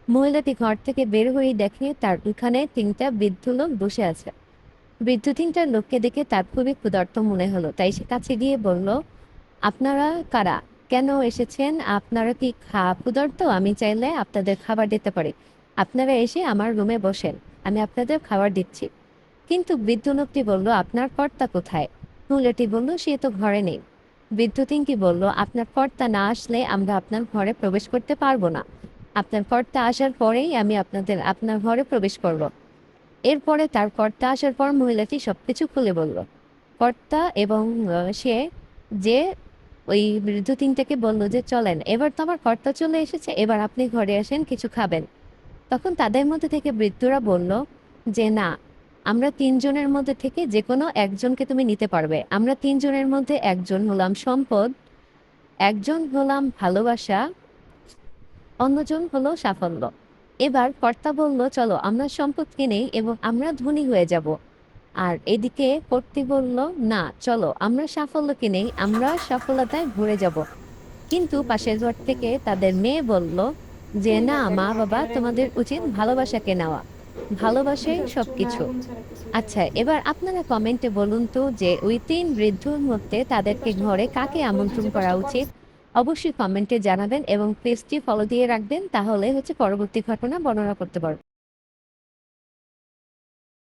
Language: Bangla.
মহিলাটি ঘর থেকে বের হয়ে দেখে তার উঠানে ৩টা বৃদ্ধ লোক বসে আছে। বৃদ্ধ ৩টা লোককে দেখে তার খুবই ক্ষুধার্ত মনে হলো। তাই সে কাছে গিয়ে বলল, "আপনারা কারা? কেন এসেছেন? আপনারা কি ক্ষুধার্ত? আমি চাইলে আপনাদের খাবার দিতে পারি। আপনারা এসে আমার রুমে বসেন। আমি আপনাদের খাবার দিচ্ছি।" কিন্তু বৃদ্ধ লোকটি বলল, "আপনার কর্তা কোথায়?" মহিলাটি বলল, "সে তো ঘরে নেই।" বৃদ্ধ তিনটি বলল, "আপনার কর্তা না আসলে আমরা আপনার ঘরে প্রবেশ করতে পারবো না। আপনার কর্তা আসার পরেই আমি আপনার ঘরে প্রবেশ করব।" এরপরে তার কর্তা আসার পর মহিলাটি সবকিছু খুলে বলল। কর্তা এবং সে যে ওই বৃদ্ধ তিনটাকে বলল যে, "চলেন, এবার তো আমার কর্তা চলে এসেছে, এবার আপনি ঘরে আসেন, কিছু খাবেন।" তখন তাদের মধ্যে থেকে বৃদ্ধরা বলল যে, "না, আমরা ৩ জনের মধ্যে থেকে যেকোনো একজনকে তুমি নিতে পারবে। আমরা ৩ জনের মধ্যে একজন হলাম সম্পদ, একজন হলাম ভালোবাসা, অন্যজন হলো সাফল্য।" এবার কর্তা বলল, "চলো আমরা সম্পদকে নেই এবং আমরা ধনী হয়ে যাব।" আর এদিকে কর্ত্রী বলল, "না, চলো আমরা সাফল্যকে নেই, আমরা সফলতায় ভরে যাব।" কিন্তু পাশের ঘর থেকে তাদের মেয়ে বলল যে, "না মা বাবা, তোমাদের উচিত ভালোবাসাকে নেওয়া। ভালোবাসাই সবকিছু।" আচ্ছা, এবার আপনারা কমেন্টে বলুন তো যে ওই ৩ বৃদ্ধর মধ্যে তাদেরকে ঘরে কাকে আমন্ত্রণ করা উচিত? অবশ্যই কমেন্টে জানাবেন এবং পেজটি ফলো দিয়ে রাখবেন, তাহলে পরবর্তী ঘটনা বর্ণনা করতে পারব।